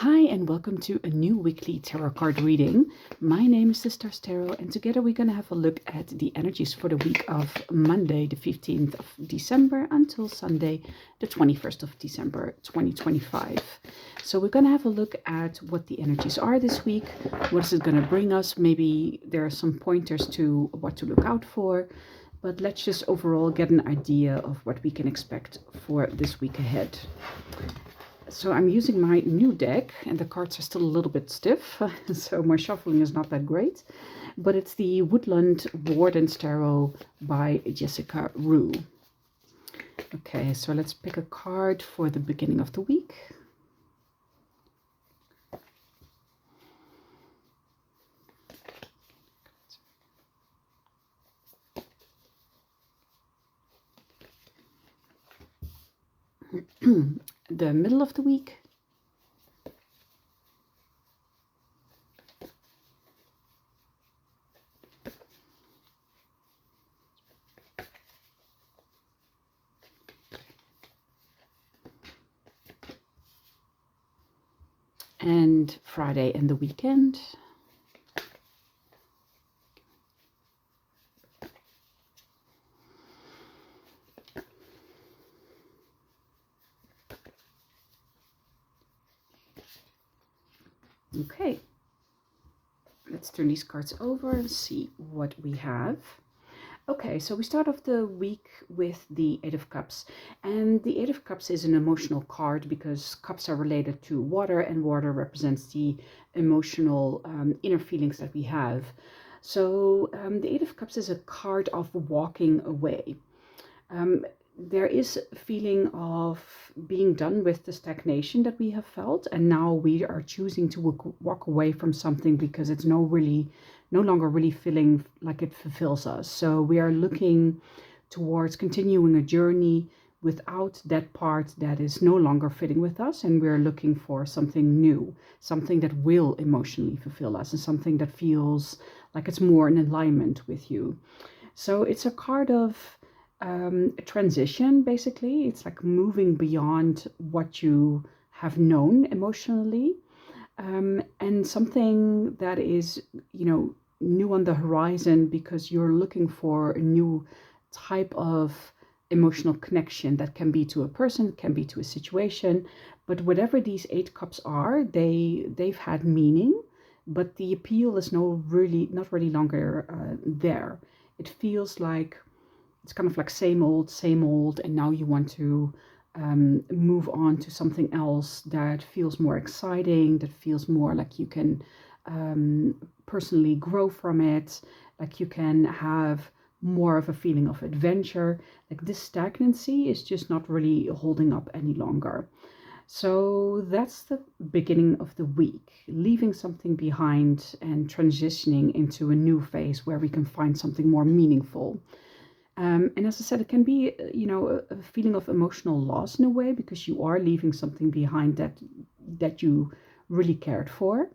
Hi and welcome to a new weekly tarot card reading. My name is Sister Tarot and together we're going to have a look at the energies for the week of Monday the 15th of December until Sunday the 21st of December 2025. So we're going to have a look at what the energies are this week. What is it going to bring us? Maybe there are some pointers to what to look out for. But let's just overall get an idea of what we can expect for this week ahead. So I'm using my new deck and the cards are still a little bit stiff, so my shuffling is not that great. But it's the Woodland Wardens Tarot by Jessica Roux. Okay, so let's pick a card for the beginning of the week. The middle of the week. And Friday and the weekend. Okay, let's turn these cards over and see what we have. Okay, so we start off the week with the Eight of Cups. And the Eight of Cups is an emotional card because cups are related to water and water represents the emotional inner feelings that we have. So the Eight of Cups is a card of walking away. There is a feeling of being done with the stagnation that we have felt, and now we are choosing to walk away from something because it's no longer really feeling like it fulfills us. So we are looking towards continuing a journey without that part that is no longer fitting with us, and we're looking for something new, something that will emotionally fulfill us, and something that feels like it's more in alignment with you. So it's a card of a transition, basically. It's like moving beyond what you have known emotionally, and something that is, new on the horizon because you're looking for a new type of emotional connection that can be to a person, can be to a situation. But whatever these Eight Cups are, they've had meaning, but the appeal is not really longer there. It feels like it's kind of like same old, and now you want to move on to something else that feels more exciting, that feels more like you can personally grow from it, like you can have more of a feeling of adventure. Like this stagnancy is just not really holding up any longer. So that's the beginning of the week, leaving something behind and transitioning into a new phase where we can find something more meaningful. And as I said, it can be, a feeling of emotional loss in a way because you are leaving something behind that you really cared for.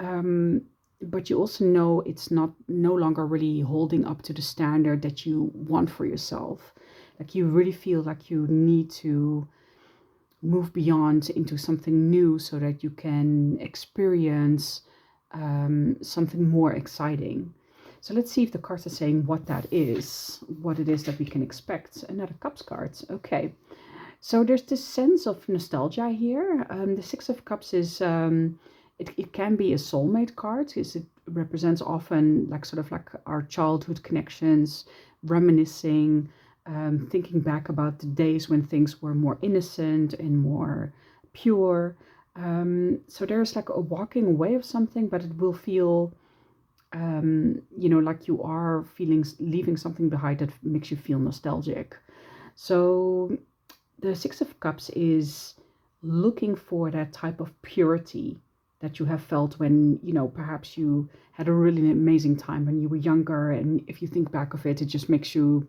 But you also know it's no longer really holding up to the standard that you want for yourself. Like you really feel like you need to move beyond into something new so that you can experience something more exciting. So let's see if the cards are saying what that is, what it is that we can expect. Another Cups card. Okay. So there's this sense of nostalgia here. The Six of Cups is, it can be a soulmate card because it represents often like sort of like our childhood connections, reminiscing, thinking back about the days when things were more innocent and more pure. So there's like a walking away of something, but it will feel like you are leaving something behind that makes you feel nostalgic. So the Six of Cups is looking for that type of purity that you have felt when, perhaps you had a really amazing time when you were younger. And if you think back of it, it just makes you,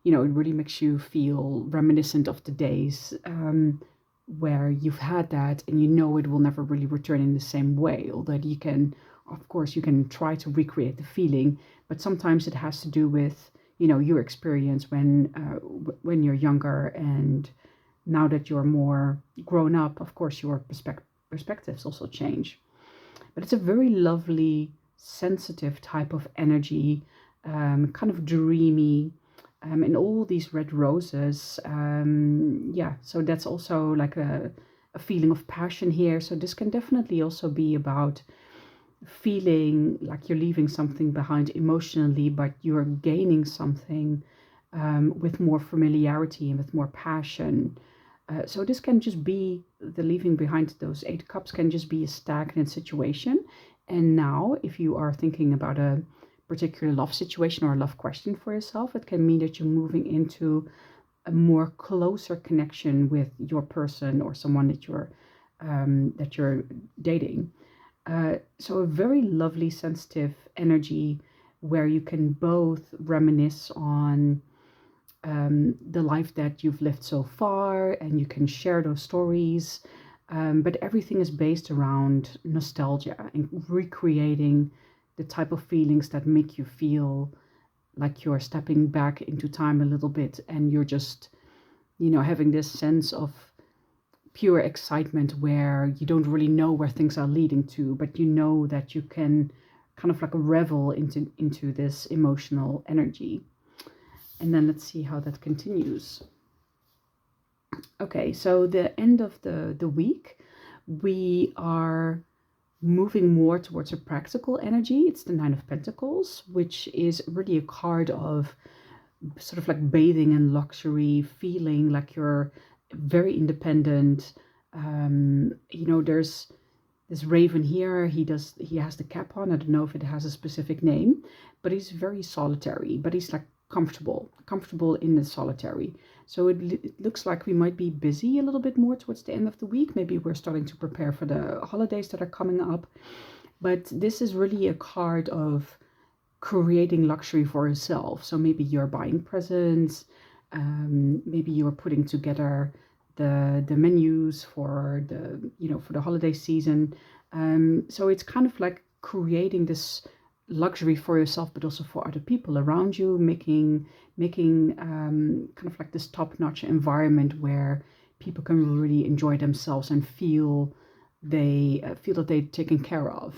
it really makes you feel reminiscent of the days where you've had that, and it will never really return in the same way. Although of course, you can try to recreate the feeling, but sometimes it has to do with, your experience when you're younger, and now that you're more grown up, of course, your perspectives also change. But it's a very lovely, sensitive type of energy, kind of dreamy, and all these red roses. Yeah, so that's also like a feeling of passion here. So this can definitely also be about feeling like you're leaving something behind emotionally, but you're gaining something with more familiarity and with more passion. So this can just be the leaving behind those 8 cups can just be a stagnant situation. And now, if you are thinking about a particular love situation or a love question for yourself, it can mean that you're moving into a more closer connection with your person or someone that you're dating. So a very lovely, sensitive energy where you can both reminisce on the life that you've lived so far, and you can share those stories. But everything is based around nostalgia and recreating the type of feelings that make you feel like you're stepping back into time a little bit, and you're just, having this sense of pure excitement where you don't really know where things are leading to, but you know that you can kind of like revel into this emotional energy. And then let's see how that continues. Okay, so the end of the week, we are moving more towards a practical energy. It's the Nine of Pentacles, which is really a card of sort of like bathing in luxury, feeling like you're very independent. There's this raven here. He has the cap on. I don't know if it has a specific name, but he's very solitary, but he's like comfortable in the solitary. So it looks like we might be busy a little bit more towards the end of the week. Maybe we're starting to prepare for the holidays that are coming up. But this is really a card of creating luxury for yourself. So maybe you're buying presents, maybe you're putting together the menus for the holiday season. So it's kind of like creating this luxury for yourself, but also for other people around you, making kind of like this top-notch environment where people can really enjoy themselves and feel that they're taken care of.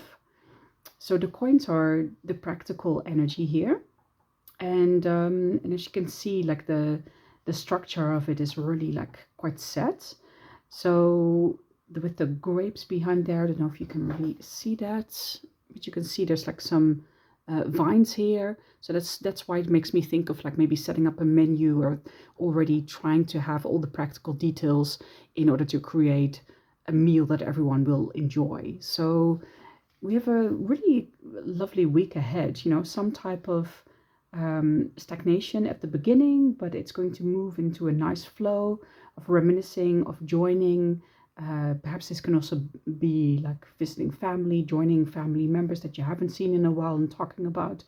So the coins are the practical energy here, and as you can see, like the structure of it is really like quite set. So with the grapes behind there, I don't know if you can really see that, but you can see there's like some vines here. So that's why it makes me think of like maybe setting up a menu or already trying to have all the practical details in order to create a meal that everyone will enjoy. So we have a really lovely week ahead, some type of stagnation at the beginning, but it's going to move into a nice flow of reminiscing, of joining. Perhaps this can also be like visiting family, joining family members that you haven't seen in a while, and talking about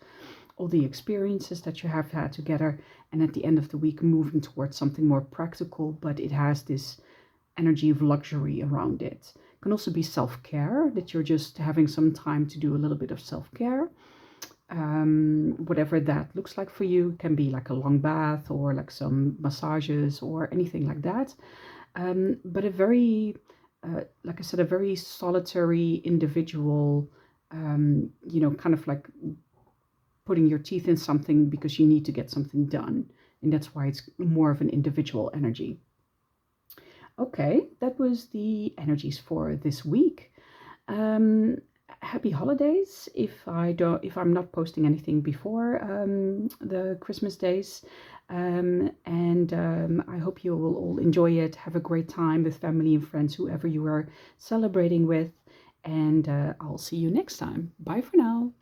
all the experiences that you have had together. And at the end of the week, moving towards something more practical, but it has this energy of luxury around it. It can also be self-care, that you're just having some time to do a little bit of self-care. Whatever that looks like for you. It can be like a long bath or like some massages or anything like that. But a very, like I said, a very solitary individual, kind of like putting your teeth in something because you need to get something done. And that's why it's more of an individual energy. Okay, that was the energies for this week. Happy holidays if I'm not posting anything before the Christmas days. I hope you will all enjoy it. Have a great time with family and friends, whoever you are celebrating with. And I'll see you next time. Bye for now.